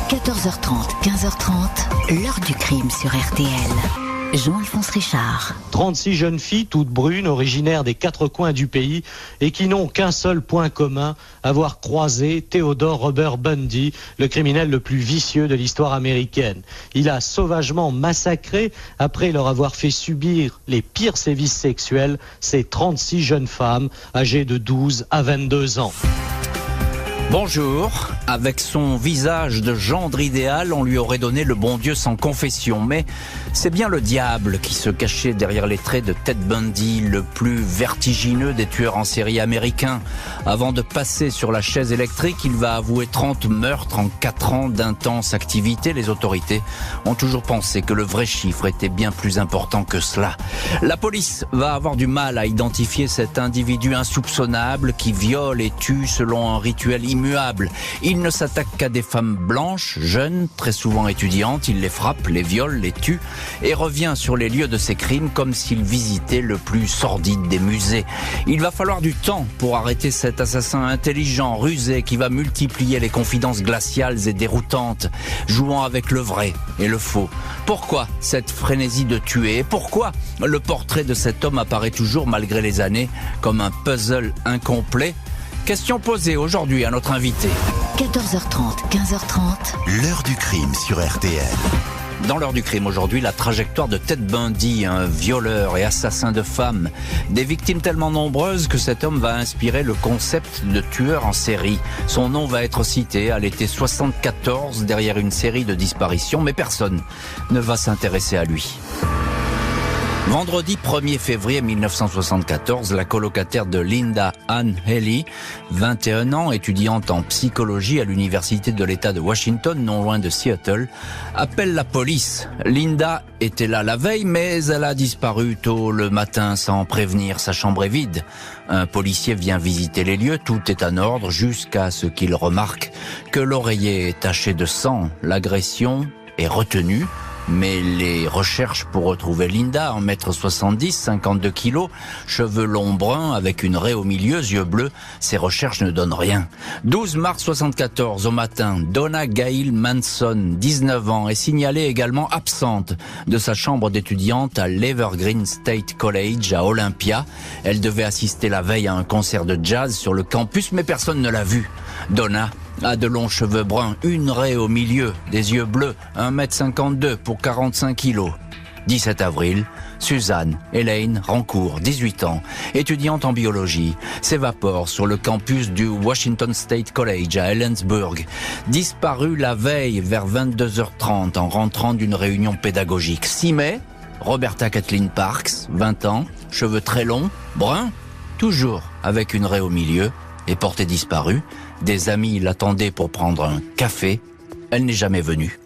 14h30, 15h30, l'heure du crime sur RTL. Jean-Alphonse Richard. 36 jeunes filles, toutes brunes, originaires des quatre coins du pays et qui n'ont qu'un seul point commun, avoir croisé Theodore Robert Bundy, le criminel le plus vicieux de l'histoire américaine. Il a sauvagement massacré, après leur avoir fait subir les pires sévices sexuels, ces 36 jeunes femmes âgées de 12 à 22 ans. Bonjour. Avec son visage de gendre idéal, on lui aurait donné le bon Dieu sans confession. Mais c'est bien le diable qui se cachait derrière les traits de Ted Bundy, le plus vertigineux des tueurs en série américains. Avant de passer sur la chaise électrique, il va avouer 30 meurtres en 4 ans d'intense activité. Les autorités ont toujours pensé que le vrai chiffre était bien plus important que cela. La police va avoir du mal à identifier cet individu insoupçonnable qui viole et tue selon un rituel immuable. Il ne s'attaque qu'à des femmes blanches, jeunes, très souvent étudiantes. Il les frappe, les viole, les tue et revient sur les lieux de ses crimes comme s'il visitait le plus sordide des musées. Il va falloir du temps pour arrêter cet assassin intelligent, rusé, qui va multiplier les confidences glaciales et déroutantes, jouant avec le vrai et le faux. Pourquoi cette frénésie de tuer? Et pourquoi le portrait de cet homme apparaît toujours, malgré les années, comme un puzzle incomplet? Question posée aujourd'hui à notre invité. 14h30, 15h30. L'heure du crime sur RTL. Dans l'heure du crime aujourd'hui, la trajectoire de Ted Bundy, un violeur et assassin de femmes. Des victimes tellement nombreuses que cet homme va inspirer le concept de tueur en série. Son nom va être cité à l'été 74 derrière une série de disparitions, mais personne ne va s'intéresser à lui. Vendredi 1er février 1974, la colocataire de Linda Ann Healy, 21 ans, étudiante en psychologie à l'université de l'État de Washington, non loin de Seattle, appelle la police. Linda était là la veille, mais elle a disparu tôt le matin sans prévenir. Sa chambre est vide. Un policier vient visiter les lieux, tout est en ordre jusqu'à ce qu'il remarque que l'oreiller est taché de sang. L'agression est retenue. Mais les recherches pour retrouver Linda, 1m70, 52 kilos, cheveux longs bruns avec une raie au milieu, yeux bleus, ces recherches ne donnent rien. 12 mars 74 au matin, Donna Gail Manson, 19 ans, est signalée également absente de sa chambre d'étudiante à l'Evergreen State College à Olympia. Elle devait assister la veille à un concert de jazz sur le campus, mais personne ne l'a vue. Donna a de longs cheveux bruns, une raie au milieu, des yeux bleus, 1m52 pour 45 kilos. 17 avril, Suzanne Elaine Rancourt, 18 ans, étudiante en biologie, s'évapore sur le campus du Washington State College à Ellensburg. Disparue la veille vers 22h30 en rentrant d'une réunion pédagogique. 6 mai, Roberta Kathleen Parks, 20 ans, cheveux très longs, bruns, toujours avec une raie au milieu, est portée disparue. Des amis l'attendaient pour prendre un café. Elle n'est jamais venue.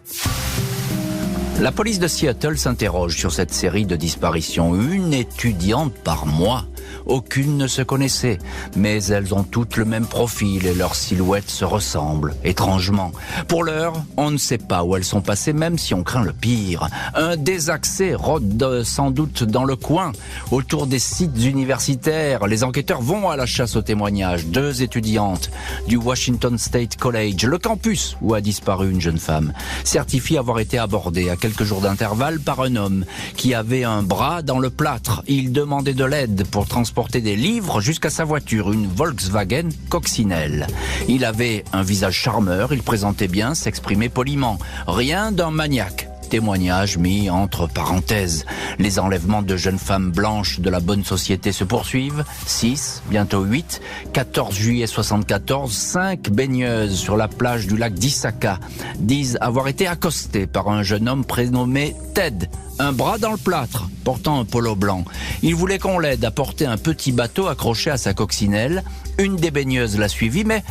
La police de Seattle s'interroge sur cette série de disparitions. Une étudiante par mois. Aucune ne se connaissait, mais elles ont toutes le même profil et leurs silhouettes se ressemblent, étrangement. Pour l'heure, on ne sait pas où elles sont passées, même si on craint le pire. Un désaccès rôde sans doute dans le coin, autour des sites universitaires. Les enquêteurs vont à la chasse aux témoignages. 2 étudiantes du Washington State College, le campus où a disparu une jeune femme, certifient avoir été abordées à quelques jours d'intervalle par un homme qui avait un bras dans le plâtre. Il demandait de l'aide pour transporter des livres jusqu'à sa voiture, une Volkswagen Coccinelle. Il avait un visage charmeur, il présentait bien, s'exprimait poliment. Rien d'un maniaque. Témoignage mis entre parenthèses. Les enlèvements de jeunes femmes blanches de la bonne société se poursuivent. 6, bientôt 8. 14 juillet 74, 5 baigneuses sur la plage du lac d'Issaka disent avoir été accostées par un jeune homme prénommé Ted. Un bras dans le plâtre, portant un polo blanc. Il voulait qu'on l'aide à porter un petit bateau accroché à sa coccinelle. Une des baigneuses l'a suivi, mais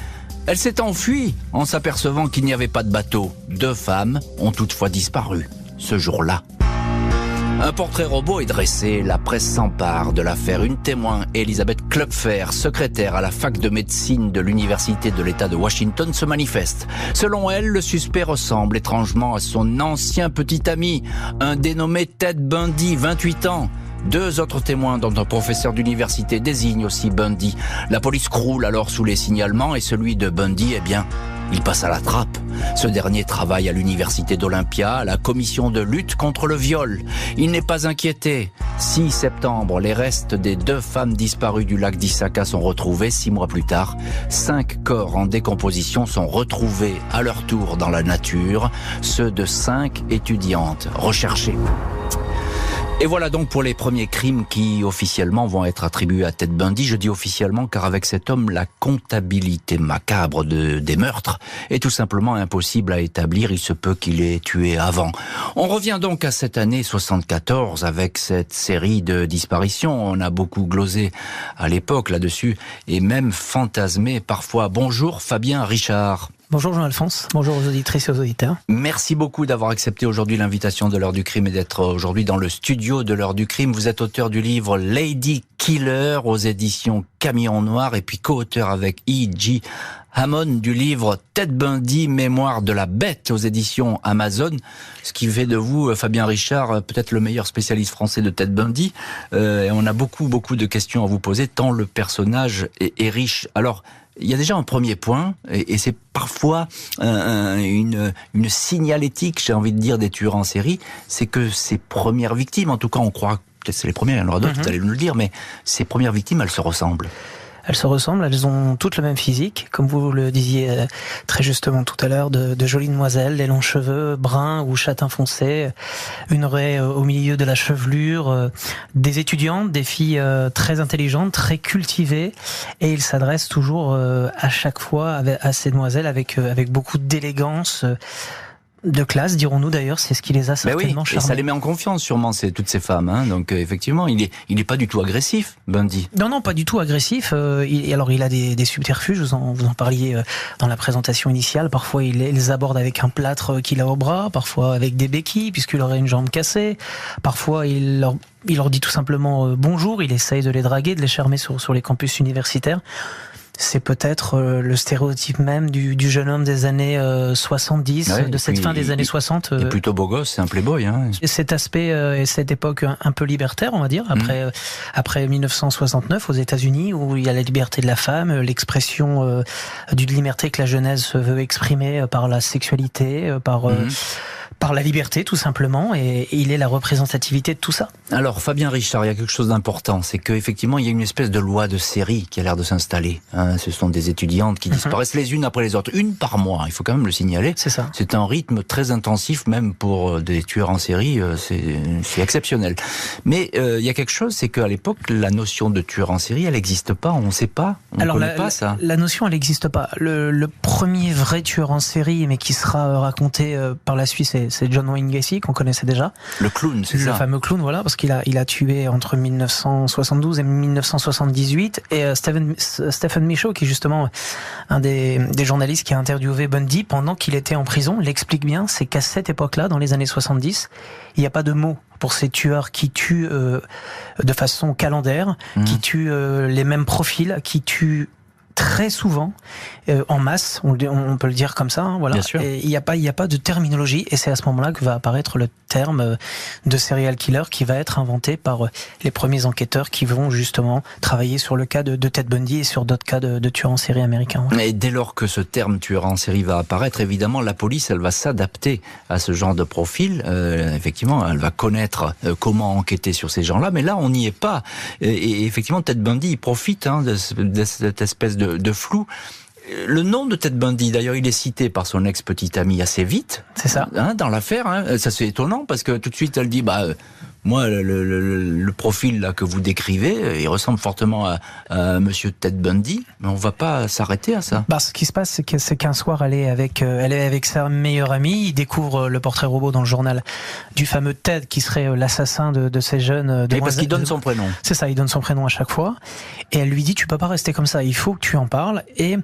elle s'est enfuie en s'apercevant qu'il n'y avait pas de bateau. 2 femmes ont toutefois disparu ce jour-là. Un portrait robot est dressé, la presse s'empare de l'affaire. Une témoin, Elizabeth Klopfer, secrétaire à la fac de médecine de l'université de l'État de Washington, se manifeste. Selon elle, le suspect ressemble étrangement à son ancien petit ami, un dénommé Ted Bundy, 28 ans. 2 autres témoins, dont un professeur d'université, désignent aussi Bundy. La police croule alors sous les signalements et celui de Bundy, il passe à la trappe. Ce dernier travaille à l'université d'Olympia, à la commission de lutte contre le viol. Il n'est pas inquiété. 6 septembre, les restes des 2 femmes disparues du lac d'Issaka sont retrouvés. 6 mois plus tard, 5 corps en décomposition sont retrouvés à leur tour dans la nature, ceux de 5 étudiantes recherchées. Et voilà donc pour les premiers crimes qui officiellement vont être attribués à Ted Bundy. Je dis officiellement car avec cet homme, la comptabilité macabre des meurtres est tout simplement impossible à établir. Il se peut qu'il ait tué avant. On revient donc à cette année 74 avec cette série de disparitions. On a beaucoup glosé à l'époque là-dessus et même fantasmé parfois. Bonjour Fabien Richard. Bonjour Jean-Alphonse, bonjour aux auditrices et aux auditeurs. Merci beaucoup d'avoir accepté aujourd'hui l'invitation de l'heure du crime et d'être aujourd'hui dans le studio de l'heure du crime. Vous êtes auteur du livre Lady Killer aux éditions Camion Noir et puis co-auteur avec E.G. Hammond du livre Ted Bundy, Mémoire de la bête aux éditions Amazon. Ce qui fait de vous, Fabien Richard, peut-être le meilleur spécialiste français de Ted Bundy. Et on a beaucoup de questions à vous poser tant le personnage est riche. Alors, il y a déjà un premier point, et c'est parfois une signalétique, j'ai envie de dire, des tueurs en série, c'est que ces premières victimes, en tout cas on croit, peut-être c'est les premières, il y en aura d'autres, vous allez nous le dire, mais ces premières victimes, elles se ressemblent. Elles se ressemblent, elles ont toutes le même physique, comme vous le disiez très justement tout à l'heure, de jolies demoiselles, les longs cheveux bruns ou châtain foncé, une raie au milieu de la chevelure, des étudiantes, des filles très intelligentes, très cultivées, et ils s'adressent toujours à chaque fois à ces demoiselles avec beaucoup d'élégance, de classe, dirons-nous d'ailleurs, c'est ce qui les a certainement charmés. Et ça les met en confiance sûrement, toutes ces femmes. Hein. Donc effectivement, il est pas du tout agressif, Bundy. Non, pas du tout agressif. Il a des subterfuges, vous en parliez dans la présentation initiale. Parfois, il les aborde avec un plâtre qu'il a au bras, parfois avec des béquilles, puisqu'il aurait une jambe cassée. Parfois, il leur dit tout simplement bonjour, il essaye de les draguer, de les charmer sur les campus universitaires. C'est peut-être le stéréotype même du jeune homme des années 70, de cette fin des années 60. Il est plutôt beau gosse, c'est un playboy. Hein. Cet aspect et cette époque un peu libertaire, on va dire, après 1969 aux États-Unis, où il y a la liberté de la femme, l'expression d'une liberté que la jeunesse veut exprimer par la sexualité, par la liberté tout simplement, et il est la représentativité de tout ça. Alors Fabien Richard, il y a quelque chose d'important, c'est qu'effectivement il y a une espèce de loi de série qui a l'air de s'installer. Hein, ce sont des étudiantes qui disparaissent les unes après les autres, une par mois, il faut quand même le signaler. C'est ça. C'est un rythme très intensif même pour des tueurs en série, c'est exceptionnel. Mais il y a quelque chose, c'est qu'à l'époque la notion de tueur en série, elle n'existe pas, on ne sait pas, on ne connaît pas ça. La notion elle n'existe pas. Le premier vrai tueur en série, mais qui sera raconté par la suite, c'est John Wayne Gacy, qu'on connaissait déjà. Le clown, c'est ça. Le fameux clown, voilà, parce qu'il a tué entre 1972 et 1978. Et Stephen Michaud, qui est justement un des journalistes qui a interviewé Bundy pendant qu'il était en prison, l'explique bien, c'est qu'à cette époque-là, dans les années 70, il n'y a pas de mots pour ces tueurs qui tuent de façon calendaire, qui tuent les mêmes profils, qui tuent très souvent en masse, on peut le dire comme ça, hein, voilà. Et il n'y a pas de terminologie, et c'est à ce moment-là que va apparaître le terme de serial killer qui va être inventé par les premiers enquêteurs qui vont justement travailler sur le cas de Ted Bundy et sur d'autres cas de tueurs en série américains. Et dès lors que ce terme tueur en série va apparaître, évidemment la police elle va s'adapter à ce genre de profil. Effectivement, elle va connaître comment enquêter sur ces gens-là, mais là on n'y est pas. Et effectivement, Ted Bundy il profite de cette espèce de flou. Le nom de Ted Bundy, d'ailleurs, il est cité par son ex-petite amie assez vite. C'est ça. Dans l'affaire, ça c'est étonnant parce que tout de suite elle dit, moi, le profil là que vous décrivez, il ressemble fortement à Monsieur Ted Bundy, mais on va pas s'arrêter à ça. Ce qui se passe, c'est qu'un soir, elle est avec sa meilleure amie, il découvre le portrait robot dans le journal du fameux Ted qui serait l'assassin de ces jeunes demoiselles. Parce qu'il donne son prénom. C'est ça, il donne son prénom à chaque fois. Et elle lui dit, tu peux pas rester comme ça, il faut que tu en parles. Et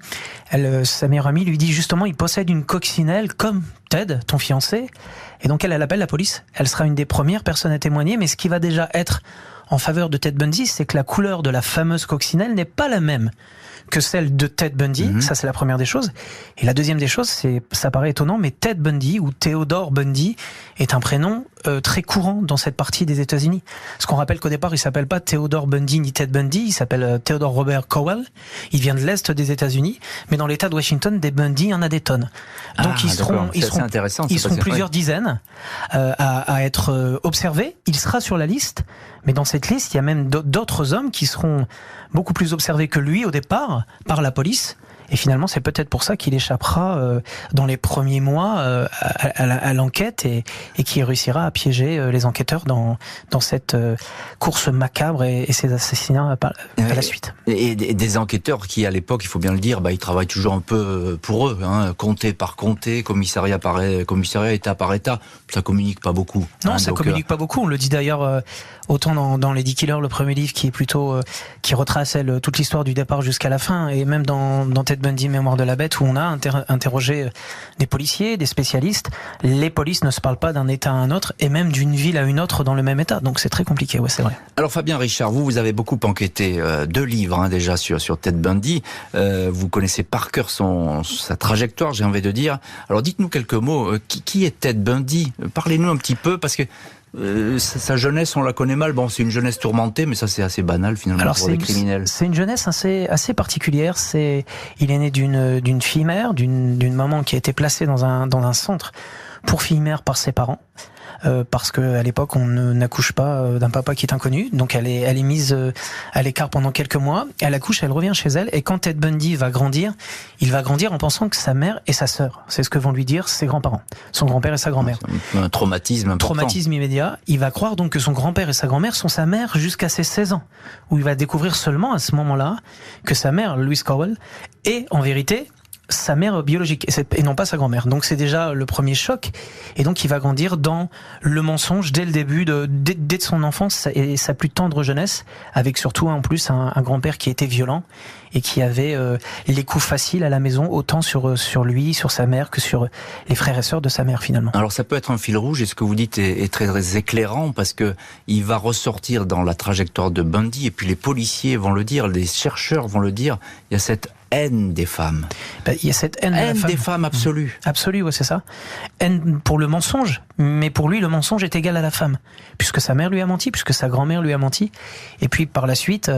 sa meilleure amie lui dit justement, il possède une coccinelle comme Ted, ton fiancé. Et donc elle appelle la police. Elle sera une des premières personnes à témoigner, mais ce qui va déjà être en faveur de Ted Bundy, c'est que la couleur de la fameuse coccinelle n'est pas la même que celle de Ted Bundy. Ça, c'est la première des choses. Et la deuxième des choses, ça paraît étonnant, mais Ted Bundy ou Theodore Bundy est un prénom très courant dans cette partie des États-Unis. Parce qu'on rappelle qu'au départ, il s'appelle pas Theodore Bundy ni Ted Bundy, il s'appelle Theodore Robert Cowell. Il vient de l'Est des États-Unis, mais dans l'État de Washington, des Bundy, il y en a des tonnes. Donc ils seront plusieurs dizaines à être observés. Il sera sur la liste, mais dans cette liste, il y a même d'autres hommes qui seront beaucoup plus observés que lui au départ par la police. Et finalement, c'est peut-être pour ça qu'il échappera dans les premiers mois à l'enquête et qui réussira à piéger les enquêteurs dans cette course macabre et ces assassinats à la suite. Et des enquêteurs qui, à l'époque, il faut bien le dire, ils travaillent toujours un peu pour eux, comté par comté, commissariat, état par état. Ça communique pas beaucoup. Non, ça communique pas beaucoup. On le dit d'ailleurs autant dans Lady Killer, le premier livre, qui est plutôt qui retrace toute l'histoire du départ jusqu'à la fin, et même dans Ted Bundy, Mémoire de la Bête, où on a interrogé des policiers, des spécialistes. Les polices ne se parlent pas d'un état à un autre, et même d'une ville à une autre dans le même état. Donc c'est très compliqué, ouais, c'est vrai. Alors Fabien Richard, vous avez beaucoup enquêté, 2 livres déjà sur Ted Bundy. Vous connaissez par cœur sa trajectoire, j'ai envie de dire. Alors dites-nous quelques mots. Qui est Ted Bundy ? Parlez-nous un petit peu, parce que sa jeunesse, on la connaît mal. Bon, c'est une jeunesse tourmentée, mais ça c'est assez banal finalement pour les criminels. C'est une jeunesse assez particulière. Il est né d'une fille mère, d'une maman qui a été placée dans un centre pour filles mères par ses parents. Parce que à l'époque on n'accouche pas d'un papa qui est inconnu, donc elle est mise à l'écart pendant quelques mois. Elle accouche, elle revient chez elle, et quand Ted Bundy va grandir, il va grandir en pensant que sa mère et sa sœur, c'est ce que vont lui dire ses grands-parents, son grand-père et sa grand-mère. Un traumatisme important. Traumatisme immédiat. Il va croire donc que son grand-père et sa grand-mère sont sa mère jusqu'à ses 16 ans, où il va découvrir seulement à ce moment-là que sa mère, Louise Cowell, est en vérité sa mère biologique et non pas sa grand-mère. Donc c'est déjà le premier choc, et donc il va grandir dans le mensonge dès le début, dès son enfance et sa plus tendre jeunesse, avec surtout en plus un grand-père qui était violent et qui avait les coups faciles à la maison, autant sur lui, sur sa mère, que sur les frères et sœurs de sa mère finalement. Alors ça peut être un fil rouge, et ce que vous dites est très, très éclairant, parce que il va ressortir dans la trajectoire de Bundy, et puis les policiers vont le dire, les chercheurs vont le dire, il y a cette haine des femmes. Il y a cette haine des femmes absolue. Absolue, ouais, c'est ça. Haine pour le mensonge, mais pour lui, le mensonge est égal à la femme, puisque sa mère lui a menti, puisque sa grand-mère lui a menti. Et puis par la suite,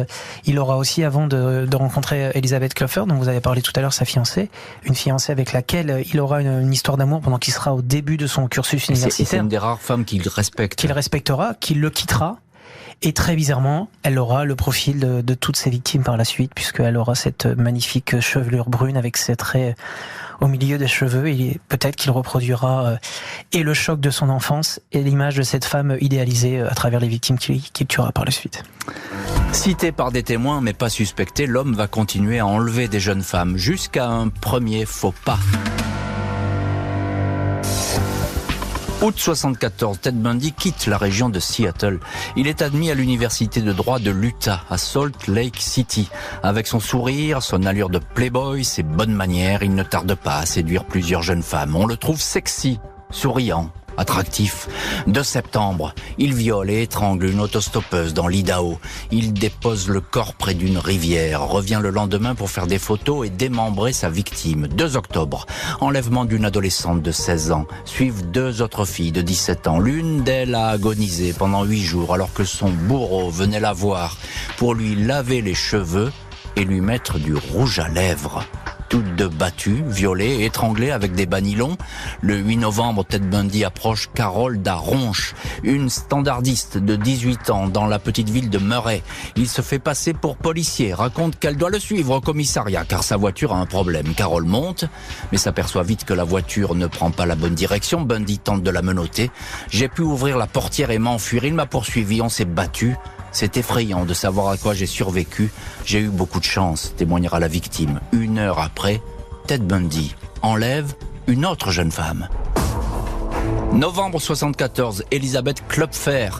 il aura aussi, avant de rencontrer Elizabeth Cluffer, dont vous avez parlé tout à l'heure, sa fiancée, une fiancée avec laquelle il aura une histoire d'amour pendant qu'il sera au début de son cursus universitaire. C'est une des rares femmes qu'il respecte. Qu'il respectera, qu'il le quittera. Et très bizarrement, elle aura le profil de toutes ses victimes par la suite, puisqu'elle aura cette magnifique chevelure brune avec ses traits au milieu des cheveux, et peut-être qu'il reproduira et le choc de son enfance et l'image de cette femme idéalisée à travers les victimes qu'il tuera par la suite. Cité par des témoins mais pas suspecté, l'homme va continuer à enlever des jeunes femmes jusqu'à un premier faux pas. Août 74, Ted Bundy quitte la région de Seattle. Il est admis à l'université de droit de l'Utah, à Salt Lake City. Avec son sourire, son allure de playboy, ses bonnes manières, il ne tarde pas à séduire plusieurs jeunes femmes. On le trouve sexy, souriant, attractif. 2 septembre, il viole et étrangle une autostoppeuse dans l'Idaho. Il dépose le corps près d'une rivière, revient le lendemain pour faire des photos et démembrer sa victime. 2 octobre, enlèvement d'une adolescente de 16 ans. Suivent 2 autres filles de 17 ans. L'une d'elles a agonisé pendant 8 jours alors que son bourreau venait la voir pour lui laver les cheveux et lui mettre du rouge à lèvres. Toutes 2 battues, violées, étranglées avec des banylons. Le 8 novembre, Ted Bundy approche Carole Daronche, une standardiste de 18 ans dans la petite ville de Murray. Il se fait passer pour policier, raconte qu'elle doit le suivre au commissariat car sa voiture a un problème. Carole monte, mais s'aperçoit vite que la voiture ne prend pas la bonne direction. Bundy tente de la menotter. J'ai pu ouvrir la portière et m'enfuir. Il m'a poursuivi, on s'est battu. C'est effrayant de savoir à quoi j'ai survécu. J'ai eu beaucoup de chance, témoignera la victime. 1 heure après, Ted Bundy enlève une autre jeune femme. Novembre 74, Elizabeth Cluffer,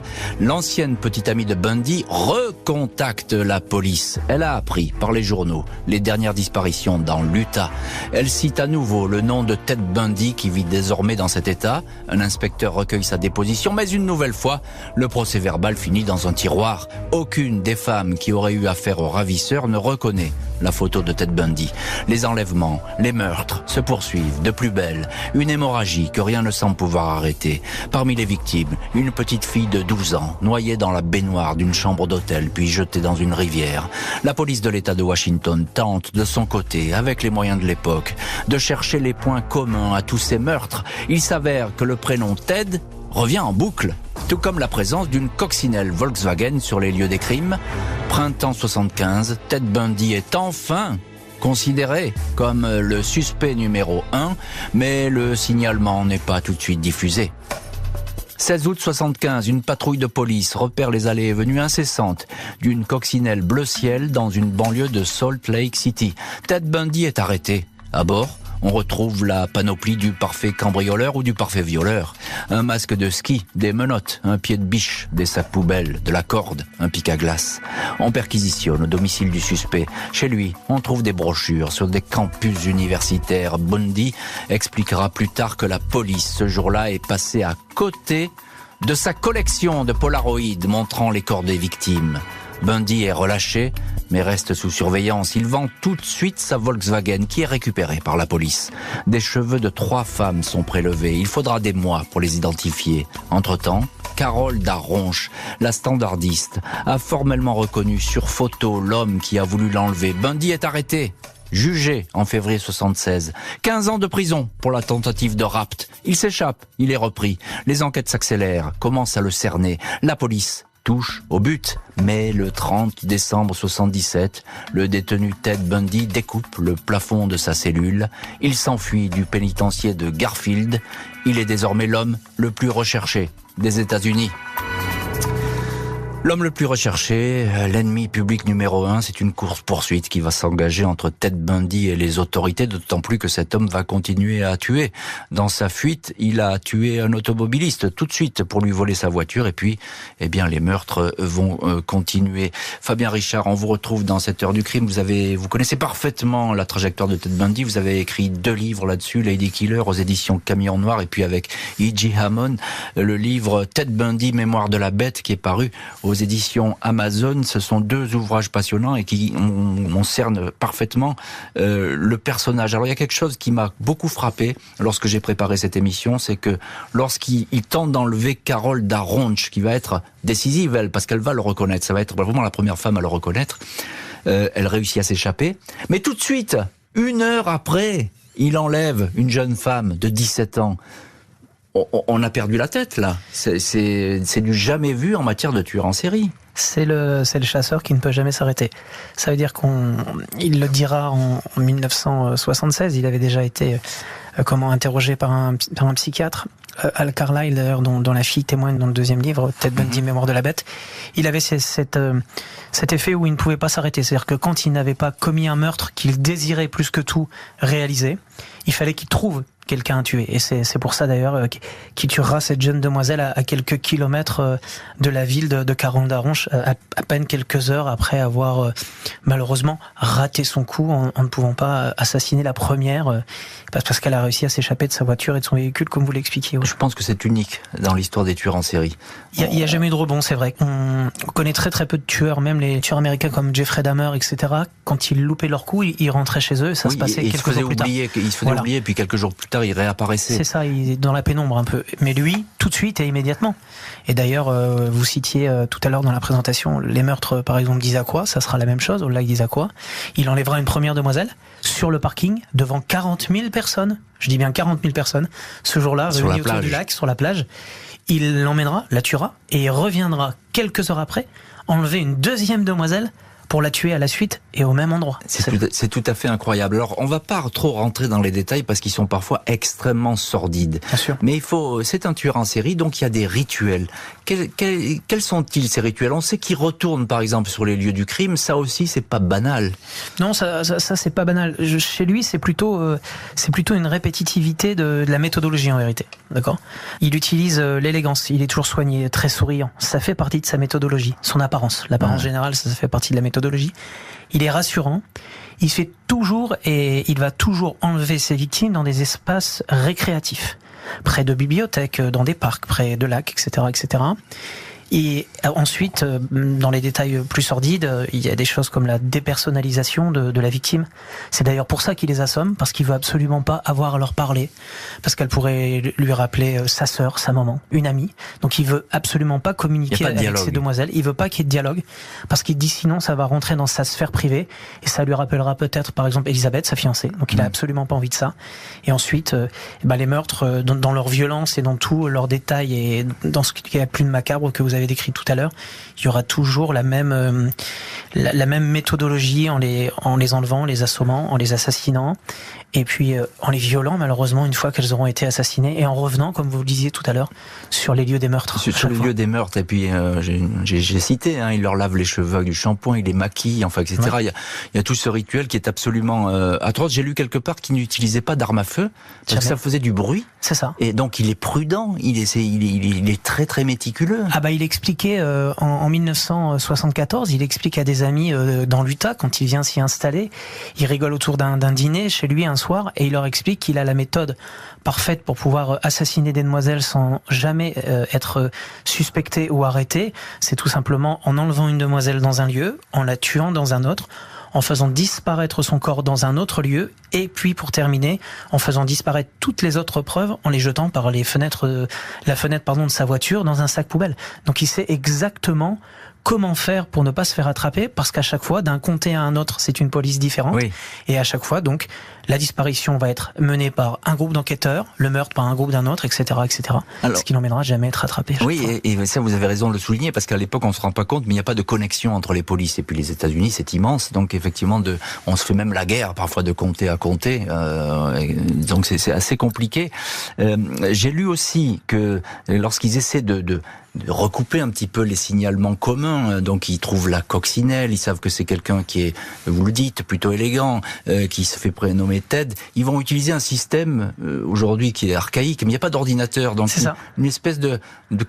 l'ancienne petite amie de Bundy, recontacte la police. Elle a appris par les journaux les dernières disparitions dans l'Utah. Elle cite à nouveau le nom de Ted Bundy qui vit désormais dans cet état. Un inspecteur recueille sa déposition, mais une nouvelle fois, le procès-verbal finit dans un tiroir. Aucune des femmes qui auraient eu affaire au ravisseur ne reconnaît la photo de Ted Bundy. Les enlèvements, les meurtres se poursuivent de plus belle. Une hémorragie que rien ne semble pouvoir arrêter. Parmi les victimes, une petite fille de 12 ans, noyée dans la baignoire d'une chambre d'hôtel puis jetée dans une rivière. La police de l'État de Washington tente de son côté, avec les moyens de l'époque, de chercher les points communs à tous ces meurtres. Il s'avère que le prénom Ted revient en boucle, tout comme la présence d'une coccinelle Volkswagen sur les lieux des crimes. Printemps 75, Ted Bundy est enfin considéré comme le suspect numéro 1, mais le signalement n'est pas tout de suite diffusé. 16 août 75, une patrouille de police repère les allées et venues incessantes d'une coccinelle bleu ciel dans une banlieue de Salt Lake City. Ted Bundy est arrêté. À bord, on retrouve la panoplie du parfait cambrioleur ou du parfait violeur. Un masque de ski, des menottes, un pied de biche, des sacs poubelles, de la corde, un pic à glace. On perquisitionne au domicile du suspect. Chez lui, on trouve des brochures sur des campus universitaires. Bundy expliquera plus tard que la police, ce jour-là, est passée à côté de sa collection de Polaroid montrant les corps des victimes. Bundy est relâché, mais reste sous surveillance. Il vend tout de suite sa Volkswagen qui est récupérée par la police. Des cheveux de 3 femmes sont prélevés. Il faudra des mois pour les identifier. Entre-temps, Carole Darronche, la standardiste, a formellement reconnu sur photo l'homme qui a voulu l'enlever. Bundy est arrêté, jugé en février 76. 15 ans de prison pour la tentative de rapt. Il s'échappe, il est repris. Les enquêtes s'accélèrent, commencent à le cerner. La police touche au but. Mais le 30 décembre 77, le détenu Ted Bundy découpe le plafond de sa cellule. Il s'enfuit du pénitencier de Garfield. Il est désormais l'homme le plus recherché des États-Unis. L'homme le plus recherché, l'ennemi public numéro 1, c'est une course-poursuite qui va s'engager entre Ted Bundy et les autorités, d'autant plus que cet homme va continuer à tuer. Dans sa fuite, il a tué un automobiliste tout de suite pour lui voler sa voiture et puis, eh bien, les meurtres vont continuer. Fabien Richard, on vous retrouve dans cette heure du crime. Vous connaissez parfaitement la trajectoire de Ted Bundy. Vous avez écrit 2 livres là-dessus, Lady Killer aux éditions Camion Noir et puis avec E.G. Hammond, le livre Ted Bundy, Mémoire de la bête qui est paru aux éditions Amazon. Ce sont 2 ouvrages passionnants et qui on cerne parfaitement le personnage. Alors il y a quelque chose qui m'a beaucoup frappé lorsque j'ai préparé cette émission, c'est que lorsqu'il tente d'enlever Carole Darronche, qui va être décisive, elle, parce qu'elle va le reconnaître, ça va être vraiment la première femme à le reconnaître, elle réussit à s'échapper, mais tout de suite, 1 heure après, il enlève une jeune femme de 17 ans. On a perdu la tête, là. C'est du jamais vu en matière de tueur en série. C'est le chasseur qui ne peut jamais s'arrêter. Ça veut dire il le dira en 1976. Il avait déjà été interrogé par un psychiatre. Al Carlyle, d'ailleurs, dont la fille témoigne dans le 2e livre, Ted Bundy, Mémoire de la bête. Il avait cet effet où il ne pouvait pas s'arrêter. C'est-à-dire que quand il n'avait pas commis un meurtre qu'il désirait plus que tout réaliser, il fallait qu'il trouve quelqu'un à tuer. Et c'est pour ça d'ailleurs qu'il tuera cette jeune demoiselle à quelques kilomètres de la ville de Carole Darronche, à peine quelques heures après avoir malheureusement raté son coup en ne pouvant pas assassiner la première, parce qu'elle a réussi à s'échapper de sa voiture et de son véhicule, comme vous l'expliquiez. Je pense que c'est unique dans l'histoire des tueurs en série. Il n'y a jamais eu de rebond, c'est vrai. On connaît très très peu de tueurs, même les tueurs américains comme Jeffrey Dahmer, etc. Quand ils loupaient leur coup, ils rentraient chez eux et ça se passait quelques jours plus tard. Il se faisait oublier, puis quelques jours plus tard, il réapparaissait. C'est ça, il est dans la pénombre un peu. Mais lui, tout de suite et immédiatement. Et d'ailleurs, vous citiez tout à l'heure dans la présentation les meurtres, par exemple, d'Issaquah. Ça sera la même chose au lac d'Issaquah. Il enlèvera une première demoiselle sur le parking devant 40 000 personnes. Je dis bien 40 000 personnes. Ce jour-là, réunis autour du lac, sur la plage. Il l'emmènera, la tuera et il reviendra quelques heures après enlever une 2e demoiselle pour la tuer à la suite et au même endroit. C'est tout à fait incroyable. Alors, on va pas trop rentrer dans les détails parce qu'ils sont parfois extrêmement sordides. Bien sûr. Mais c'est un tueur en série, donc il y a des rituels. Quels sont-ils, ces rituels? On sait qu'il retourne, par exemple, sur les lieux du crime. Ça aussi, c'est pas banal. Non, ça c'est pas banal. Chez lui, c'est plutôt une répétitivité de la méthodologie, en vérité. D'accord? Il utilise l'élégance. Il est toujours soigné, très souriant. Ça fait partie de sa méthodologie. Son apparence. L'apparence générale, ça fait partie de la méthodologie. Il est rassurant, il fait toujours et il va toujours enlever ses victimes dans des espaces récréatifs, près de bibliothèques, dans des parcs, près de lacs, etc., etc. Et ensuite, dans les détails plus sordides, il y a des choses comme la dépersonnalisation de la victime. C'est d'ailleurs pour ça qu'il les assomme, parce qu'il veut absolument pas avoir à leur parler, parce qu'elle pourrait lui rappeler sa sœur, sa maman, une amie. Donc il veut absolument pas communiquer avec ces demoiselles. Il veut pas qu'il y ait de dialogue, parce qu'il dit sinon ça va rentrer dans sa sphère privée et ça lui rappellera peut-être, par exemple, Elisabeth, sa fiancée. Donc il a absolument pas envie de ça. Et ensuite, les meurtres, dans leur violence et dans tout leur détail et dans ce qui est plus de macabre que vous avez décrit tout à l'heure, il y aura toujours la même méthodologie en les enlevant, en les assommant, en les assassinant, et puis en les violant malheureusement une fois qu'elles auront été assassinées, et en revenant, comme vous le disiez tout à l'heure, sur les lieux des meurtres. Sur les lieux des meurtres, et puis j'ai cité, il leur lave les cheveux avec du shampoing, il les maquille, enfin etc. Ouais. Il y a tout ce rituel qui est absolument atroce. J'ai lu quelque part qu'il n'utilisait pas d'arme à feu parce que ça faisait du bruit. C'est ça. Et donc il est prudent, il est très très méticuleux. Il expliquait en 1974, il explique à des amis dans l'Utah, quand il vient s'y installer, il rigole autour d'un dîner chez lui un soir, et il leur explique qu'il a la méthode parfaite pour pouvoir assassiner des demoiselles sans jamais être suspecté ou arrêté. C'est tout simplement en enlevant une demoiselle dans un lieu, en la tuant dans un autre, en faisant disparaître son corps dans un autre lieu, et puis pour terminer, en faisant disparaître toutes les autres preuves, en les jetant par les fenêtres, la fenêtre de sa voiture dans un sac poubelle. Donc il sait exactement comment faire pour ne pas se faire attraper, parce qu'à chaque fois, d'un comté à un autre, c'est une police différente. Oui. Et à chaque fois, donc, la disparition va être menée par un groupe d'enquêteurs, le meurtre par un groupe d'un autre, etc., etc. Alors, ce qui n'emmènera jamais à être rattrapé. Oui, et ça, vous avez raison de le souligner, parce qu'à l'époque, on se rend pas compte, mais il n'y a pas de connexion entre les polices. Et puis les États-Unis, c'est immense. Donc, effectivement, on se fait même la guerre, parfois, de comté à comté. Donc, c'est assez compliqué. J'ai lu aussi que lorsqu'ils essaient de recouper un petit peu les signalements communs, donc ils trouvent la coccinelle, ils savent que c'est quelqu'un qui est, vous le dites, plutôt élégant, qui se fait prénommer Ted. Ils vont utiliser un système aujourd'hui qui est archaïque, mais il n'y a pas d'ordinateur, donc une espèce de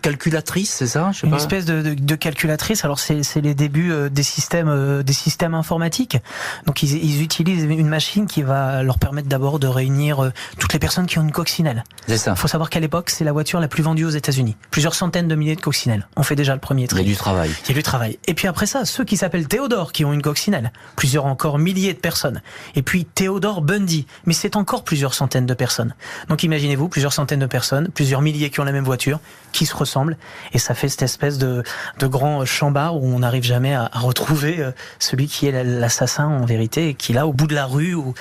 calculatrice, c'est ça? Une espèce de calculatrice. Alors c'est les débuts des systèmes informatiques. Donc ils utilisent une machine qui va leur permettre d'abord de réunir toutes les personnes qui ont une coccinelle. C'est ça. Il faut savoir qu'à l'époque, c'est la voiture la plus vendue aux États-Unis. Plusieurs centaines de milliers de coccinelles. On fait déjà le premier tri. Il y a du travail. Il y a du travail. Et puis après ça, ceux qui s'appellent Théodore, qui ont une coccinelle. Plusieurs encore milliers de personnes. Et puis Théodore Bundy. Mais c'est encore plusieurs centaines de personnes. Donc imaginez-vous, plusieurs centaines de personnes, plusieurs milliers qui ont la même voiture, qui se ressemblent. Et ça fait cette espèce de grand chambard où on n'arrive jamais à retrouver celui qui est l'assassin en vérité, et qui est là au bout de la rue ou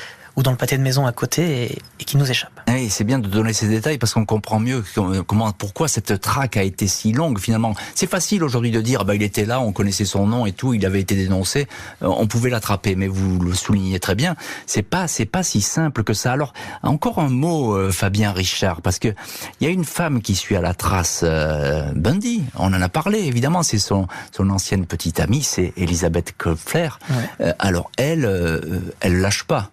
dans le pâté de maison à côté et qui nous échappe. Oui, c'est bien de donner ces détails parce qu'on comprend mieux pourquoi cette traque a été si longue finalement. C'est facile aujourd'hui de dire il était là, on connaissait son nom et tout, il avait été dénoncé, on pouvait l'attraper, mais vous le soulignez très bien, c'est pas si simple que ça. Alors, encore un mot Fabien Richard, parce que il y a une femme qui suit à la trace Bundy, on en a parlé évidemment, c'est son ancienne petite amie, c'est Elisabeth Koepfler. Ouais. Alors elle lâche pas.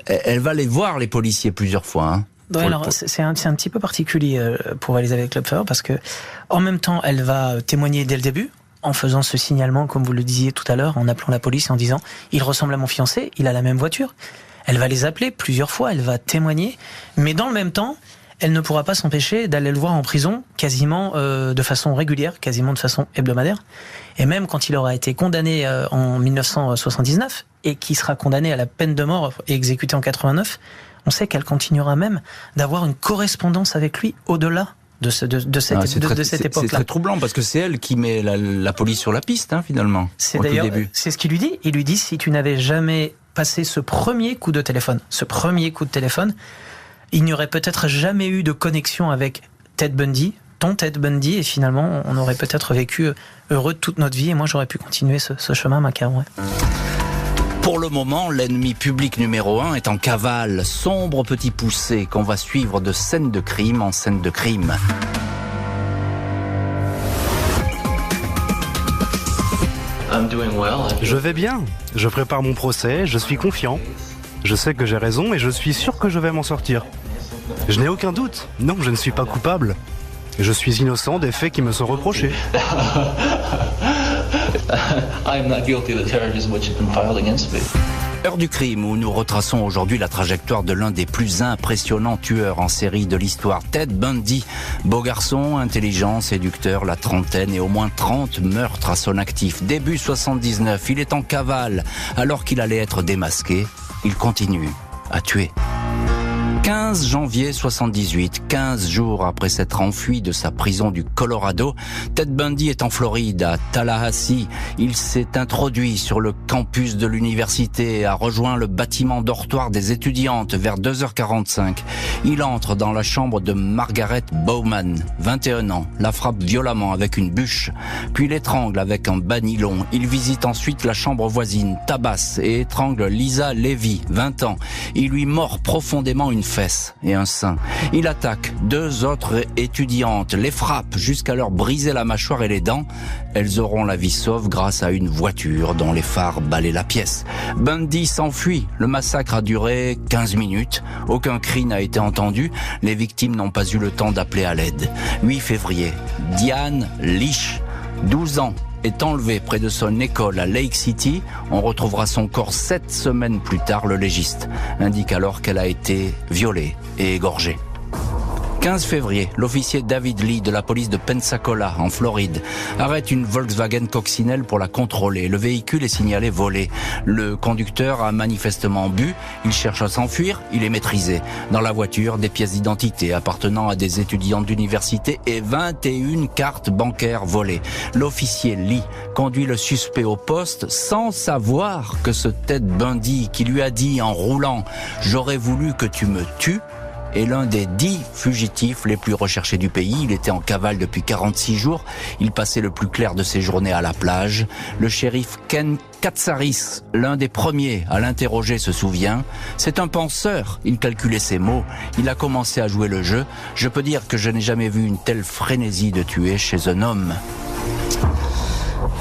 Elle va les voir, les policiers, plusieurs fois. Ouais, alors c'est un petit peu particulier pour Elisabeth Koepfler, parce que en même temps, elle va témoigner dès le début, en faisant ce signalement, comme vous le disiez tout à l'heure, en appelant la police en disant « Il ressemble à mon fiancé, il a la même voiture ». Elle va les appeler plusieurs fois, elle va témoigner, mais dans le même temps, elle ne pourra pas s'empêcher d'aller le voir en prison quasiment de façon régulière, quasiment de façon hebdomadaire. Et même quand il aura été condamné en 1979 et qui sera condamné à la peine de mort et exécuté en 89, on sait qu'elle continuera même d'avoir une correspondance avec lui au-delà de cette époque-là. C'est très troublant parce que c'est elle qui met la police sur la piste, finalement. C'est d'ailleurs, c'est ce qu'il lui dit. Il lui dit, si tu n'avais jamais passé ce premier coup de téléphone, il n'y aurait peut-être jamais eu de connexion avec Ted Bundy, ton Ted Bundy, et finalement, on aurait peut-être vécu heureux toute notre vie, et moi, j'aurais pu continuer ce chemin macabre. Ouais. Pour le moment, l'ennemi public numéro 1 est en cavale, sombre petit poussé qu'on va suivre de scène de crime en scène de crime. Je vais bien, je prépare mon procès, je suis confiant. Je sais que j'ai raison et je suis sûr que je vais m'en sortir. Je n'ai aucun doute. Non, je ne suis pas coupable. Je suis innocent des faits qui me sont reprochés. I am not guilty of the charges which have been filed against me. Heure du crime, où nous retraçons aujourd'hui la trajectoire de l'un des plus impressionnants tueurs en série de l'histoire, Ted Bundy. Beau garçon, intelligent, séducteur, la trentaine et au moins 30 meurtres à son actif. Début 79, il est en cavale. Alors qu'il allait être démasqué, il continue à tuer. 15 janvier 78, 15 jours après s'être enfui de sa prison du Colorado, Ted Bundy est en Floride, à Tallahassee. Il s'est introduit sur le campus de l'université et a rejoint le bâtiment dortoir des étudiantes vers 2h45. Il entre dans la chambre de Margaret Bowman, 21 ans, la frappe violemment avec une bûche, puis l'étrangle avec un bas nylon. Il visite ensuite la chambre voisine, tabasse et étrangle Lisa Levy, 20 ans. Il lui mord profondément une fesse et un sein. Il attaque 2 autres étudiantes, les frappe jusqu'à leur briser la mâchoire et les dents. Elles auront la vie sauve grâce à une voiture dont les phares balaient la pièce. Bundy s'enfuit. Le massacre a duré 15 minutes. Aucun cri n'a été entendu. Les victimes n'ont pas eu le temps d'appeler à l'aide. 8 février, Diane Leach, 12 ans, est enlevée près de son école à Lake City. On retrouvera son corps 7 semaines plus tard. Le légiste indique alors qu'elle a été violée et égorgée. 15 février, l'officier David Lee de la police de Pensacola, en Floride, arrête une Volkswagen coccinelle pour la contrôler. Le véhicule est signalé volé. Le conducteur a manifestement bu. Il cherche à s'enfuir. Il est maîtrisé. Dans la voiture, des pièces d'identité appartenant à des étudiants d'université et 21 cartes bancaires volées. L'officier Lee conduit le suspect au poste sans savoir que ce Ted Bundy qui lui a dit en roulant « J'aurais voulu que tu me tues » est l'un des 10 fugitifs les plus recherchés du pays. Il était en cavale depuis 46 jours. Il passait le plus clair de ses journées à la plage. Le shérif Ken Katsaris, l'un des premiers à l'interroger, se souvient. C'est un penseur. Il calculait ses mots. Il a commencé à jouer le jeu. Je peux dire que je n'ai jamais vu une telle frénésie de tuer chez un homme.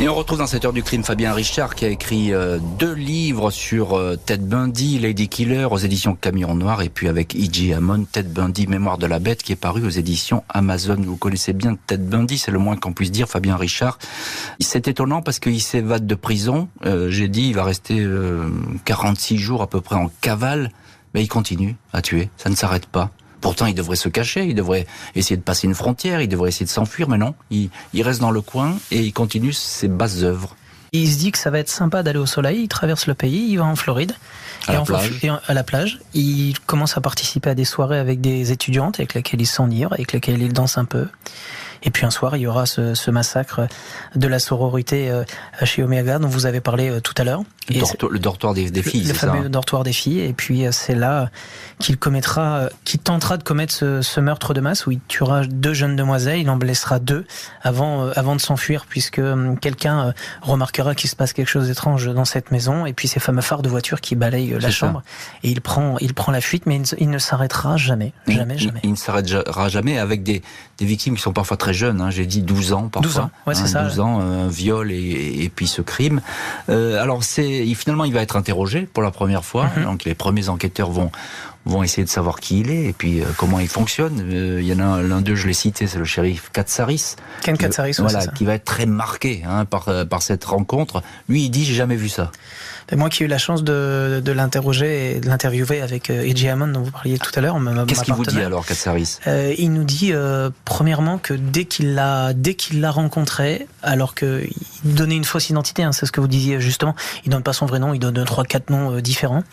Et on retrouve dans cette heure du crime Fabien Richard qui a écrit 2 livres sur Ted Bundy, Lady Killer aux éditions Camion Noir, et puis avec E.J. Hammond, Ted Bundy, Mémoire de la Bête, qui est paru aux éditions Amazon. Vous connaissez bien Ted Bundy, c'est le moins qu'on puisse dire, Fabien Richard. C'est étonnant parce qu'il s'évade de prison. J'ai dit il va rester 46 jours à peu près en cavale, mais il continue à tuer, ça ne s'arrête pas. Pourtant, il devrait se cacher, il devrait essayer de passer une frontière, il devrait essayer de s'enfuir, mais non, il reste dans le coin et il continue ses basses œuvres. Il se dit que ça va être sympa d'aller au soleil, il traverse le pays, il va en Floride, à la plage. Il commence à participer à des soirées avec des étudiantes avec lesquelles il s'enivre, avec lesquelles il danse un peu. Et puis un soir, il y aura ce massacre de la sororité chez Omega dont vous avez parlé tout à l'heure. Le dortoir des filles, c'est ça ? Le fameux dortoir des filles. Et puis c'est là qu'il tentera de commettre ce meurtre de masse où il tuera 2 jeunes demoiselles, il en blessera 2 avant de s'enfuir, puisque quelqu'un remarquera qu'il se passe quelque chose d'étrange dans cette maison. Et puis ces fameux phares de voiture qui balayent la chambre. Et il prend la fuite, mais il ne s'arrêtera jamais. Jamais. Il ne s'arrêtera jamais avec des victimes qui sont parfois très jeunes, hein, j'ai dit 12 ans parfois. 12 ans, ouais, c'est ça. 12 ans, un viol et puis ce crime. Alors finalement il va être interrogé pour la première fois, donc les premiers enquêteurs vont essayer de savoir qui il est et puis comment il fonctionne. Il y en a l'un d'eux, je l'ai cité, c'est le shérif Katsaris. Ken Katsaris, voilà, qui va être très marqué par cette rencontre. Lui, il dit j'ai jamais vu ça. Et moi qui ai eu la chance de l'interroger et de l'interviewer avec E.J. Hammond dont vous parliez tout à l'heure. Qu'est-ce qu'il vous dit alors, Katsaris ? Il nous dit premièrement que dès qu'il l'a rencontré, alors qu'il donnait une fausse identité, c'est ce que vous disiez justement, il donne pas son vrai nom, il donne 3-4 noms différents.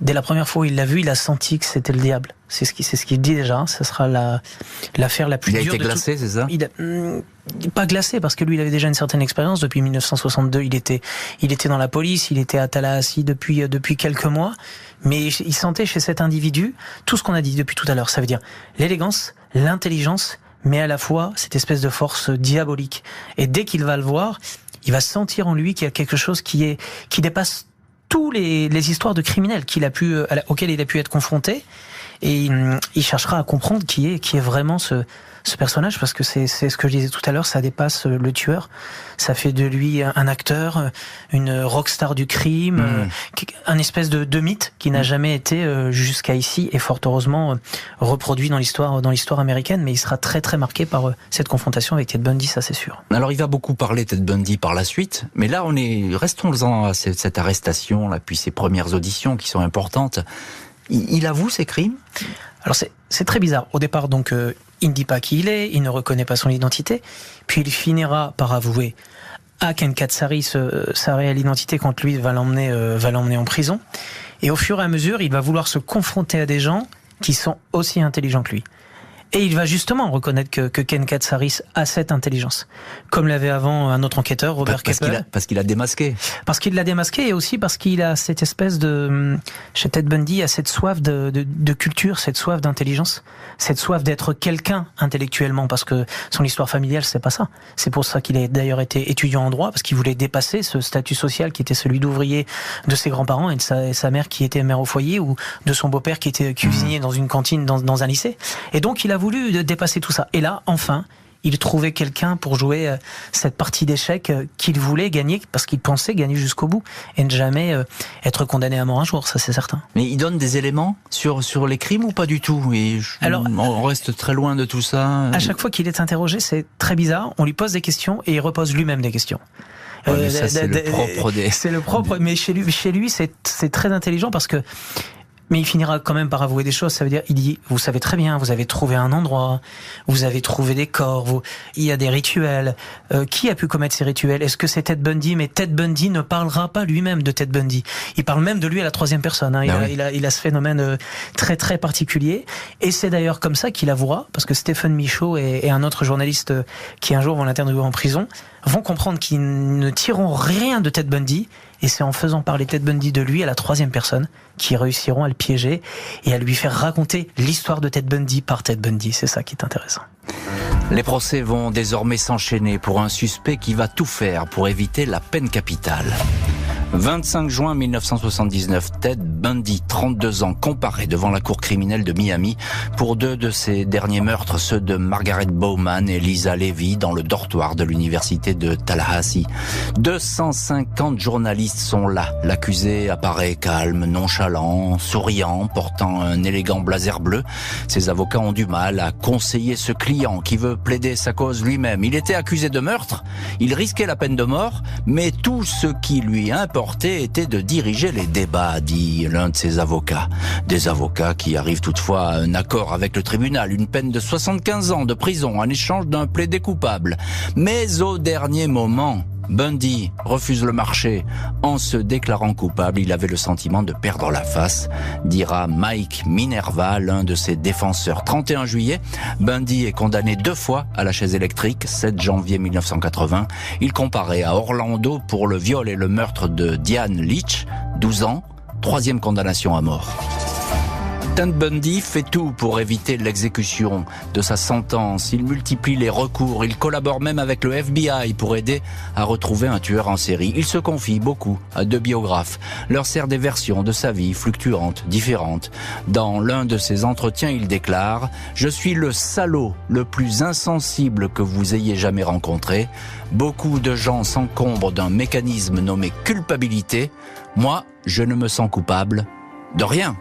Dès la première fois où il l'a vu, il a senti que c'était le diable. C'est ce qu'il dit déjà. Ce sera l'affaire la plus dure. Il a été glacé, c'est ça ? Pas glacé, parce que lui, il avait déjà une certaine expérience. Depuis 1962, il était dans la police, il était à Tallahassee depuis quelques mois. Mais il sentait chez cet individu tout ce qu'on a dit depuis tout à l'heure. Ça veut dire l'élégance, l'intelligence, mais à la fois cette espèce de force diabolique. Et dès qu'il va le voir, il va sentir en lui qu'il y a quelque chose qui dépasse tous les histoires de criminels auxquels il a pu être confronté. et il cherchera à comprendre qui est vraiment ce personnage, parce que c'est ce que je disais tout à l'heure, ça dépasse le tueur, ça fait de lui un acteur, une rockstar du crime, un espèce de mythe qui n'a jamais été jusqu'à ici, et fort heureusement reproduit dans l'histoire américaine, mais il sera très très marqué par cette confrontation avec Ted Bundy, ça c'est sûr. Alors il va beaucoup parler Ted Bundy par la suite, mais là restons-en à cette arrestation, là, puis ces premières auditions qui sont importantes. Il avoue ses crimes ? Alors c'est très bizarre. Au départ, donc, il ne dit pas qui il est, il ne reconnaît pas son identité, puis il finira par avouer à Ken Katsari sa réelle identité quand lui va l'emmener en prison. Et au fur et à mesure, il va vouloir se confronter à des gens qui sont aussi intelligents que lui. Et il va justement reconnaître que Ken Katsaris a cette intelligence. Comme l'avait avant un autre enquêteur, Robert Keppel. Parce qu'il a démasqué. Parce qu'il l'a démasqué, et aussi parce qu'il a cette espèce chez Ted Bundy, il a cette soif de culture, cette soif d'intelligence, cette soif d'être quelqu'un intellectuellement, parce que son histoire familiale, c'est pas ça. C'est pour ça qu'il a d'ailleurs été étudiant en droit, parce qu'il voulait dépasser ce statut social qui était celui d'ouvrier de ses grands-parents et de sa mère qui était mère au foyer, ou de son beau-père qui était cuisinier dans une cantine dans un lycée. Et donc il a voulu dépasser tout ça. Et là, enfin, il trouvait quelqu'un pour jouer cette partie d'échecs qu'il voulait gagner, parce qu'il pensait gagner jusqu'au bout et ne jamais être condamné à mort un jour, ça c'est certain. Mais il donne des éléments sur les crimes ou pas du tout? Alors, on reste très loin de tout ça. À chaque fois qu'il est interrogé, c'est très bizarre. On lui pose des questions et il repose lui-même des questions. Ouais, ça, c'est le propre des... C'est le propre, mais chez lui, c'est très intelligent, parce que mais il finira quand même par avouer des choses. Ça veut dire, il dit, vous savez très bien, vous avez trouvé un endroit, vous avez trouvé des corps, il y a des rituels. Qui a pu commettre ces rituels? Est-ce que c'est Ted Bundy? Mais Ted Bundy ne parlera pas lui-même de Ted Bundy. Il parle même de lui à la troisième personne. Hein. Il a ce phénomène très très particulier. Et c'est d'ailleurs comme ça qu'il avouera, parce que Stephen Michaud et un autre journaliste qui un jour vont l'interviewer en prison vont comprendre qu'ils ne tireront rien de Ted Bundy. Et c'est en faisant parler Ted Bundy de lui à la troisième personne qu'ils réussiront à le piéger et à lui faire raconter l'histoire de Ted Bundy par Ted Bundy. C'est ça qui est intéressant. Les procès vont désormais s'enchaîner pour un suspect qui va tout faire pour éviter la peine capitale. 25 juin 1979, Ted Bundy, 32 ans, comparaît devant la cour criminelle de Miami pour 2 de ses derniers meurtres, ceux de Margaret Bowman et Lisa Levy dans le dortoir de l'université de Tallahassee. 250 journalistes sont là. L'accusé apparaît calme, nonchalant, souriant, portant un élégant blazer bleu. Ses avocats ont du mal à conseiller ce client qui veut plaider sa cause lui-même. Il était accusé de meurtre, il risquait la peine de mort, mais tout ce qui lui importait était de diriger les débats, dit l'un de ses avocats. Des avocats qui arrivent toutefois à un accord avec le tribunal, une peine de 75 ans de prison en échange d'un plaidé coupable. Mais au dernier moment, Bundy refuse le marché. En se déclarant coupable, il avait le sentiment de perdre la face, dira Mike Minerva, l'un de ses défenseurs. 31 juillet, Bundy est condamné 2 fois à la chaise électrique, 7 janvier 1980. Il comparaît à Orlando pour le viol et le meurtre de Diane Leach, 12 ans, 3e condamnation à mort. Ted Bundy fait tout pour éviter l'exécution de sa sentence. Il multiplie les recours, il collabore même avec le FBI pour aider à retrouver un tueur en série. Il se confie beaucoup à 2 biographes, leur sert des versions de sa vie fluctuantes, différentes. Dans l'un de ses entretiens, il déclare « Je suis le salaud le plus insensible que vous ayez jamais rencontré. Beaucoup de gens s'encombrent d'un mécanisme nommé culpabilité. Moi, je ne me sens coupable de rien. »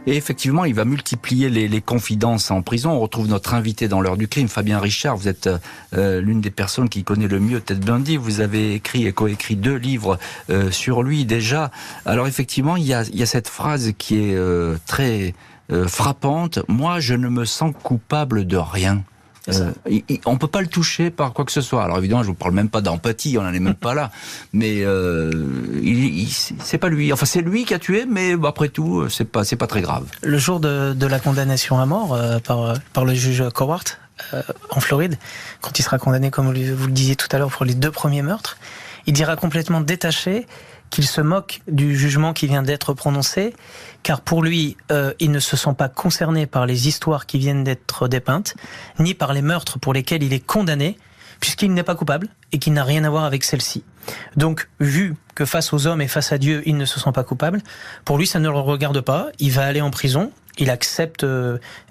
Et effectivement, il va multiplier les confidences en prison. On retrouve notre invité dans l'heure du crime, Fabien Richard. Vous êtes l'une des personnes qui connaît le mieux Ted Bundy. Vous avez écrit et coécrit 2 livres sur lui déjà. Alors effectivement, il y a cette phrase qui est très frappante. « Moi, je ne me sens coupable de rien ». On peut pas le toucher par quoi que ce soit. Alors évidemment, je vous parle même pas d'empathie, on n'en est même pas là. Mais c'est pas lui. Enfin, c'est lui qui a tué, mais après tout, c'est pas très grave. Le jour de la condamnation à mort par le juge Cowart en Floride, quand il sera condamné, comme vous le disiez tout à l'heure, pour les 2 premiers meurtres, il dira complètement détaché qu'il se moque du jugement qui vient d'être prononcé, car pour lui, il ne se sent pas concerné par les histoires qui viennent d'être dépeintes, ni par les meurtres pour lesquels il est condamné, puisqu'il n'est pas coupable et qu'il n'a rien à voir avec celle-ci. Donc, vu que face aux hommes et face à Dieu, il ne se sent pas coupable, pour lui, ça ne le regarde pas, il va aller en prison, Il accepte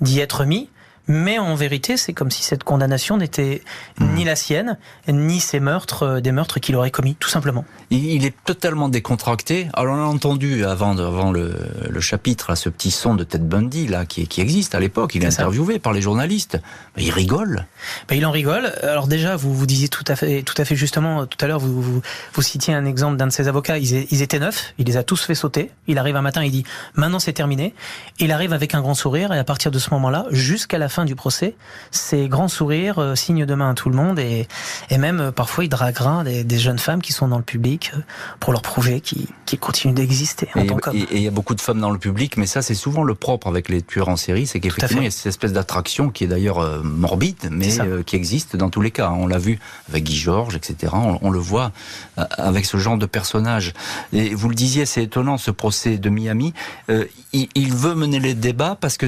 d'y être mis. Mais en vérité, c'est comme si cette condamnation n'était ni la sienne, ni des meurtres qu'il aurait commis, tout simplement. Il est totalement décontracté. Alors on a entendu avant le chapitre, là, ce petit son de Ted Bundy là, qui existe à l'époque. Il est interviewé par les journalistes. Il rigole. Il en rigole. Alors déjà, vous disiez tout à fait justement, tout à l'heure, vous citiez un exemple d'un de ses avocats. Ils étaient 9, il les a tous fait sauter. Il arrive un matin, il dit « Maintenant c'est terminé ». Il arrive avec un grand sourire et à partir de ce moment-là, jusqu'à la fin du procès, c'est grand sourire, signe de main à tout le monde et même parfois il draguera des jeunes femmes qui sont dans le public pour leur prouver qu'ils continuent d'exister en tant qu'hommes. Et il y a beaucoup de femmes dans le public, mais ça c'est souvent le propre avec les tueurs en série, c'est qu'effectivement il y a cette espèce d'attraction qui est d'ailleurs morbide, mais qui existe dans tous les cas. On l'a vu avec Guy Georges, etc. On le voit avec ce genre de personnage. Et vous le disiez, c'est étonnant ce procès de Miami. Il veut mener les débats parce que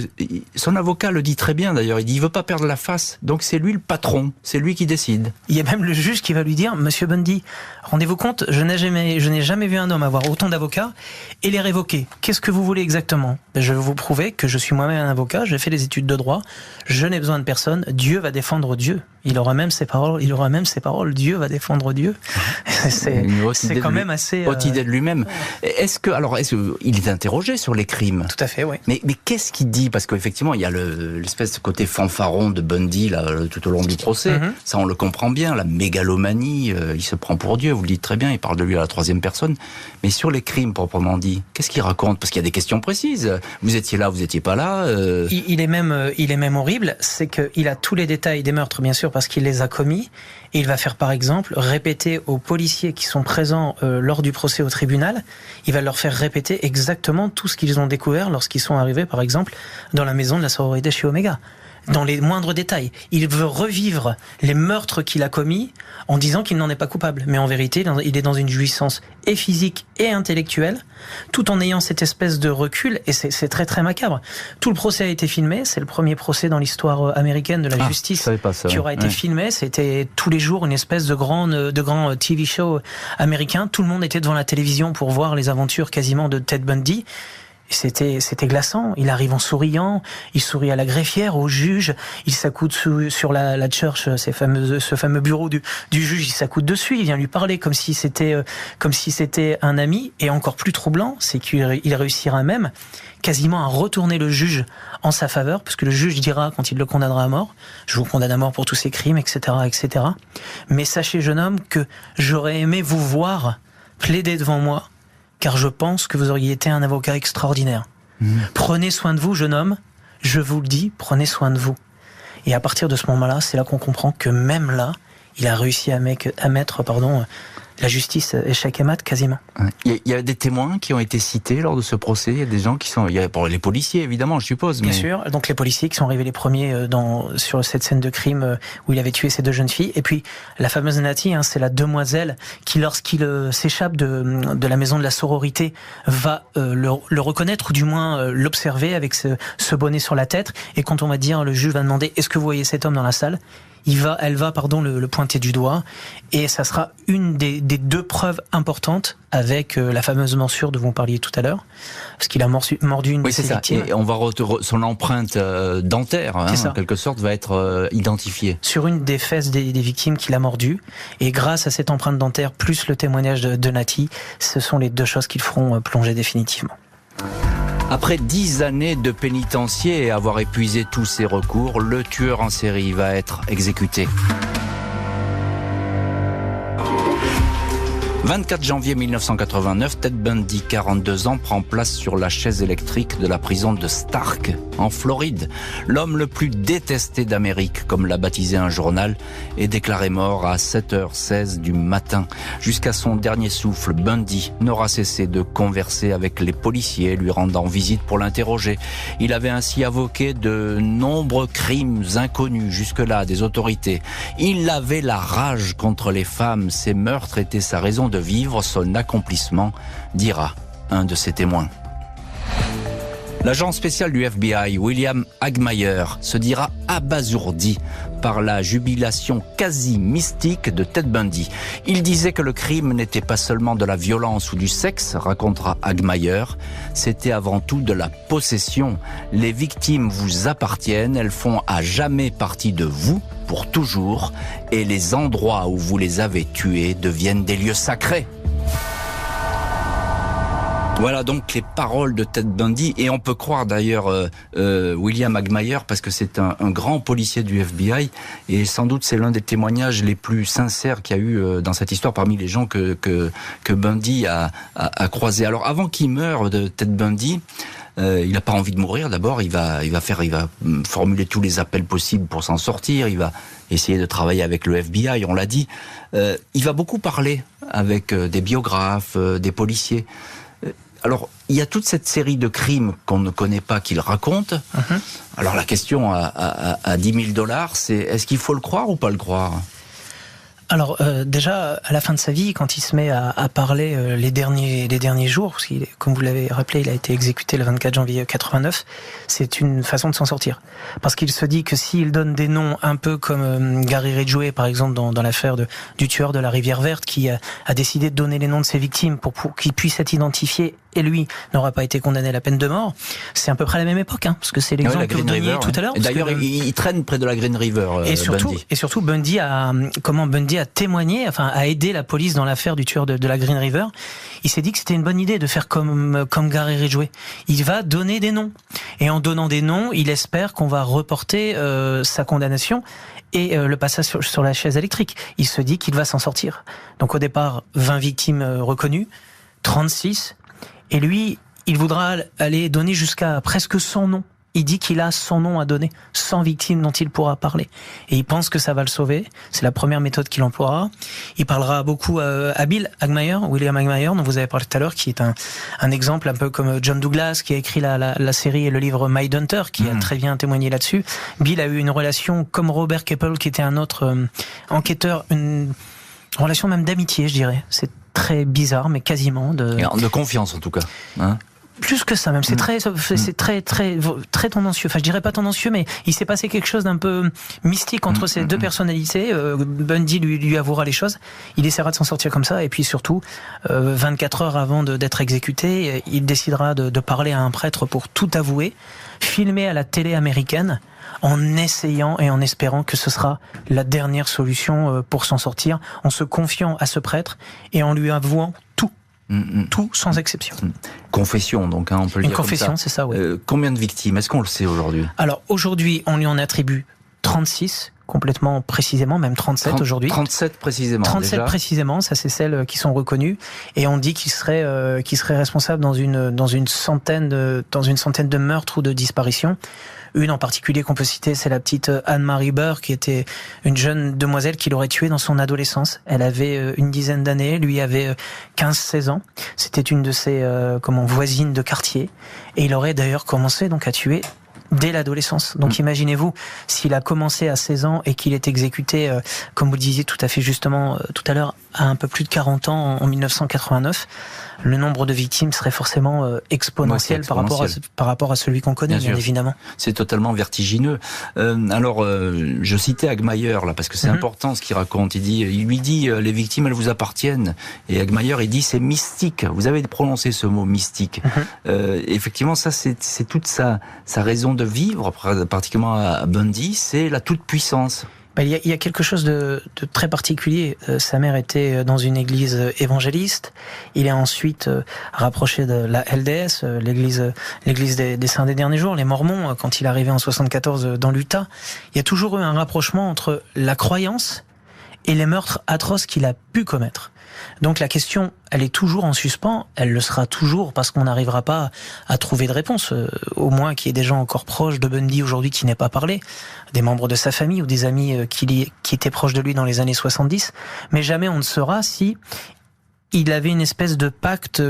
son avocat le dit très bien d'ailleurs. Il dit il veut pas perdre la face, donc c'est lui le patron, c'est lui qui décide. Il y a même le juge qui va lui dire Monsieur Bundy, rendez-vous compte, je n'ai jamais vu un homme avoir autant d'avocats et les révoquer. Qu'est-ce que vous voulez exactement ? Je vais vous prouver que je suis moi-même un avocat, j'ai fait des études de droit, je n'ai besoin de personne, Dieu va défendre Dieu. Il aura même ses paroles, Dieu va défendre Dieu. C'est quand même assez... Haute idée de lui-même. Est-ce qu'il est interrogé sur les crimes ? Tout à fait, oui. Mais qu'est-ce qu'il dit ? Parce qu'effectivement, il y a l'espèce de côté fanfaron de Bundy là, tout au long du procès. Ça, on le comprend bien. La mégalomanie, il se prend pour Dieu, vous le dites très bien, il parle de lui à la troisième personne. Mais sur les crimes, proprement dit, qu'est-ce qu'il raconte ? Parce qu'il y a des questions précises. Vous étiez là, vous n'étiez pas là. Il est même horrible, c'est qu'il a tous les détails des meurtres, bien sûr, parce qu'il les a commis. Et il va faire, par exemple, répéter aux policiers qui sont présents lors du procès au tribunal, il va leur faire répéter exactement tout ce qu'ils ont découvert lorsqu'ils sont arrivés, par exemple, dans la maison de la sororité chez Omega. Dans les moindres détails. Il veut revivre les meurtres qu'il a commis en disant qu'il n'en est pas coupable. Mais en vérité, il est dans une jouissance et physique et intellectuelle, tout en ayant cette espèce de recul, et c'est très très macabre. Tout le procès a été filmé, c'est le premier procès dans l'histoire américaine de la justice qui aura été filmé. C'était tous les jours une espèce de grand TV show américain. Tout le monde était devant la télévision pour voir les aventures quasiment de Ted Bundy. C'était glaçant. Il arrive en souriant, il sourit à la greffière, au juge, il s'accoude sur la church, ce fameux bureau du juge, il s'accoude dessus, il vient lui parler comme si c'était un ami. Et encore plus troublant, c'est qu'il réussira même quasiment à retourner le juge en sa faveur, parce que le juge dira quand il le condamnera à mort, je vous condamne à mort pour tous ces crimes, etc., etc. Mais sachez, jeune homme, que j'aurais aimé vous voir plaider devant moi, car je pense que vous auriez été un avocat extraordinaire. Prenez soin de vous, jeune homme. Je vous le dis, prenez soin de vous. Et à partir de ce moment-là, c'est là qu'on comprend que même là, il a réussi à mettre la justice échec et mat quasiment. Il y a des témoins qui ont été cités lors de ce procès. Il y a des gens qui sont... Il y a les policiers, évidemment, je suppose. Bien sûr. Donc les policiers qui sont arrivés les premiers sur cette scène de crime où il avait tué ces deux jeunes filles. Et puis la fameuse Natty, c'est la demoiselle qui, lorsqu'il s'échappe de la maison de la sororité, va le reconnaître ou du moins l'observer avec ce bonnet sur la tête. Et quand on va dire, le juge va demander, est-ce que vous voyez cet homme dans la salle ? Elle va le pointer du doigt, et ça sera une des deux preuves importantes avec la fameuse morsure dont vous parliez tout à l'heure, parce qu'il a mordu une de ses victimes. Et on va son empreinte dentaire, en quelque sorte, va être identifiée. Sur une des fesses des victimes qu'il a mordu, et grâce à cette empreinte dentaire, plus le témoignage de Natty, ce sont les deux choses qui le feront plonger définitivement. Après 10 années de pénitencier et avoir épuisé tous ses recours, le tueur en série va être exécuté. 24 janvier 1989, Ted Bundy, 42 ans, prend place sur la chaise électrique de la prison de Stark, en Floride. L'homme le plus détesté d'Amérique, comme l'a baptisé un journal, est déclaré mort à 7h16 du matin. Jusqu'à son dernier souffle, Bundy n'aura cessé de converser avec les policiers, lui rendant visite pour l'interroger. Il avait ainsi avoué de nombreux crimes inconnus jusque-là des autorités. Il avait la rage contre les femmes. Ces meurtres étaient sa raison de vivre, son accomplissement, dira un de ses témoins. L'agent spécial du FBI, William Hagmaier, se dira abasourdi par la jubilation quasi mystique de Ted Bundy. Il disait que le crime n'était pas seulement de la violence ou du sexe, racontera Hagmaier, c'était avant tout de la possession. Les victimes vous appartiennent, elles font à jamais partie de vous, pour toujours, et les endroits où vous les avez tuées deviennent des lieux sacrés. Voilà donc les paroles de Ted Bundy, et on peut croire d'ailleurs William Hagmaier parce que c'est un grand policier du FBI, et sans doute c'est l'un des témoignages les plus sincères qu'il y a eu dans cette histoire parmi les gens que Bundy a croisé. Alors avant qu'il meure, de Ted Bundy, il n'a pas envie de mourir. D'abord, il va formuler tous les appels possibles pour s'en sortir. Il va essayer de travailler avec le FBI, on l'a dit. Il va beaucoup parler avec des biographes, des policiers. Alors, il y a toute cette série de crimes qu'on ne connaît pas qu'il raconte. Alors, la question à 10 000 $, c'est est-ce qu'il faut le croire ou pas le croire ? Alors déjà, à la fin de sa vie, quand il se met à parler les derniers jours, parce qu'il, comme vous l'avez rappelé, il a été exécuté le 24 janvier 89, c'est une façon de s'en sortir. Parce qu'il se dit que s'il donne des noms un peu comme Gary Ridgway, par exemple, dans l'affaire du tueur de la Rivière Verte, qui a décidé de donner les noms de ses victimes pour qu'ils puissent être identifiés, et lui n'aura pas été condamné à la peine de mort, c'est à peu près à la même époque, parce que c'est l'exemple que vous donniez tout à l'heure. Et d'ailleurs, il traîne près de la Green River, Bundy. Et surtout, Bundy a témoigné, a aidé la police dans l'affaire du tueur de la Green River. Il s'est dit que c'était une bonne idée de faire comme Gary Ridgway. Il va donner des noms. Et en donnant des noms, il espère qu'on va reporter sa condamnation et le passage sur la chaise électrique. Il se dit qu'il va s'en sortir. Donc au départ, 20 victimes reconnues, 36. Et lui, il voudra aller donner jusqu'à presque 100 noms. Il dit qu'il a 100 noms à donner, 100 victimes dont il pourra parler. Et il pense que ça va le sauver. C'est la première méthode qu'il emploiera. Il parlera beaucoup à Bill Hagmaier, William Hagmaier, dont vous avez parlé tout à l'heure, qui est un exemple un peu comme John Douglas, qui a écrit la série et le livre Mindhunter, qui a très bien témoigné là-dessus. Bill a eu une relation comme Robert Keppel, qui était un autre enquêteur, une relation même d'amitié, je dirais. C'est très bizarre, mais quasiment de confiance en tout cas. Plus que ça même, c'est très tendancieux. Enfin, je dirais pas tendancieux, mais il s'est passé quelque chose d'un peu mystique entre ces deux personnalités. Bundy lui avouera les choses. Il essaiera de s'en sortir comme ça, et puis surtout, 24 heures avant d'être exécuté, il décidera de parler à un prêtre pour tout avouer, filmer à la télé américaine, en essayant et en espérant que ce sera la dernière solution pour s'en sortir, en se confiant à ce prêtre et en lui avouant tout. Tout sans exception. Confession, donc, on peut le dire. Une confession, c'est ça, oui. Combien de victimes ? Est-ce qu'on le sait aujourd'hui ? Alors, aujourd'hui, on lui en attribue 36, complètement précisément, même 37 aujourd'hui. 37 précisément. 37 déjà. Précisément, ça c'est celles qui sont reconnues. Et on dit qu'il serait responsable dans une centaine de meurtres ou de disparitions. Une en particulier qu'on peut citer, c'est la petite Anne-Marie Burr, qui était une jeune demoiselle qu'il aurait tuée dans son adolescence. Elle avait une dizaine d'années, lui avait 15-16 ans. C'était une de ses voisines de quartier. Et il aurait d'ailleurs commencé donc à tuer dès l'adolescence. Donc imaginez-vous, s'il a commencé à 16 ans et qu'il est exécuté, comme vous le disiez tout à fait justement tout à l'heure, à un peu plus de 40 ans en 1989, le nombre de victimes serait forcément exponentiel, par rapport à celui qu'on connaît, bien évidemment. C'est totalement vertigineux. Je citais Hagmaier là parce que c'est important ce qu'il raconte. Il lui dit les victimes elles vous appartiennent, et Hagmaier il dit c'est mystique. Vous avez prononcé ce mot mystique. Effectivement, ça c'est toute sa raison de vivre, particulièrement à Bundy, c'est la toute puissance. Il y a quelque chose de très particulier. Sa mère était dans une église évangéliste. Il est ensuite rapproché de la LDS, l'église des Saints des Derniers Jours, les Mormons, quand il est arrivé en 74 dans l'Utah. Il y a toujours eu un rapprochement entre la croyance et les meurtres atroces qu'il a pu commettre. Donc la question, elle est toujours en suspens, elle le sera toujours parce qu'on n'arrivera pas à trouver de réponse, au moins qu'il y ait des gens encore proches de Bundy aujourd'hui qui n'aient pas parlé, des membres de sa famille ou des amis qui étaient proches de lui dans les années 70, mais jamais on ne saura si il avait une espèce de pacte,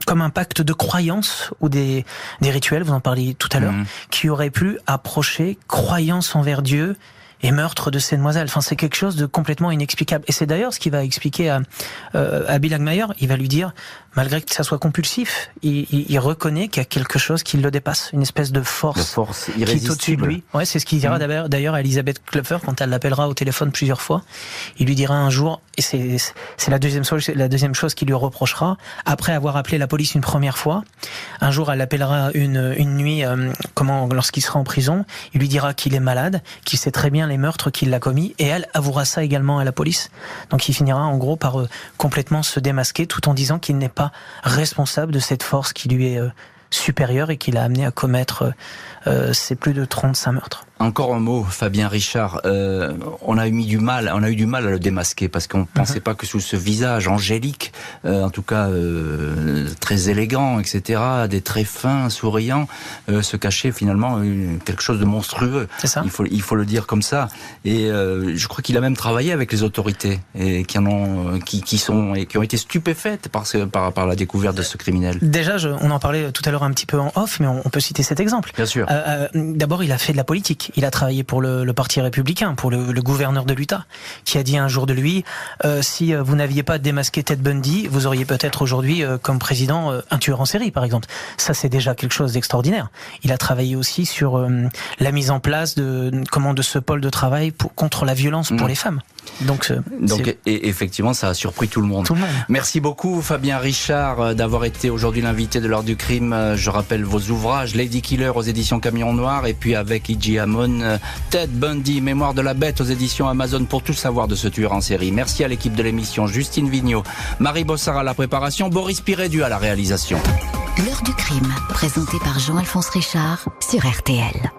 comme un pacte de croyance ou des rituels, vous en parliez tout à l'heure, qui aurait pu approcher croyance envers Dieu et meurtre de ces demoiselles. Enfin, c'est quelque chose de complètement inexplicable. Et c'est d'ailleurs ce qu'il va expliquer à Bill Hagmaier. Il va lui dire, malgré que ça soit compulsif, il reconnaît qu'il y a quelque chose qui le dépasse, une espèce de force irrésistible. qui est au-dessus de lui. Ouais, c'est ce qu'il dira d'ailleurs à Elisabeth Klopfer quand elle l'appellera au téléphone plusieurs fois. Il lui dira un jour, et c'est la deuxième chose qu'il lui reprochera, après avoir appelé la police une première fois, un jour elle l'appellera une nuit, lorsqu'il sera en prison, il lui dira qu'il est malade, qu'il sait très bien les meurtres qu'il a commis, et elle avouera ça également à la police. Donc il finira en gros par complètement se démasquer, tout en disant qu'il n'est pas responsable de cette force qui lui est supérieure et qui l'a amené à commettre ces plus de 35 meurtres. Encore un mot, Fabien Richard. On a eu du mal à le démasquer parce qu'on pensait pas que sous ce visage angélique, en tout cas très élégant, etc., des traits fins, souriants, se cachait finalement quelque chose de monstrueux. C'est ça. Il faut le dire comme ça. Et je crois qu'il a même travaillé avec les autorités et qui ont été stupéfaites par la découverte de ce criminel. Déjà, on en parlait tout à l'heure un petit peu en off, mais on peut citer cet exemple. Bien sûr. D'abord, il a fait de la politique. Il a travaillé pour le Parti républicain, pour le gouverneur de l'Utah, qui a dit un jour de lui, si vous n'aviez pas démasqué Ted Bundy, vous auriez peut-être aujourd'hui comme président un tueur en série, par exemple. Ça, c'est déjà quelque chose d'extraordinaire. Il a travaillé aussi sur la mise en place de ce pôle de travail contre la violence pour les femmes. Donc et effectivement, ça a surpris tout le monde. Merci beaucoup, Fabien Richard, d'avoir été aujourd'hui l'invité de l'heure du crime. Je rappelle vos ouvrages, Lady Killer aux éditions Camion Noir, et puis avec Iji Hammon, Ted Bundy, Mémoire de la bête aux éditions Amazon, pour tout savoir de ce tueur en série. Merci à l'équipe de l'émission, Justine Vignot, Marie Bossard à la préparation, Boris Pirédu à la réalisation. L'heure du crime, présenté par Jean-Alphonse Richard sur RTL.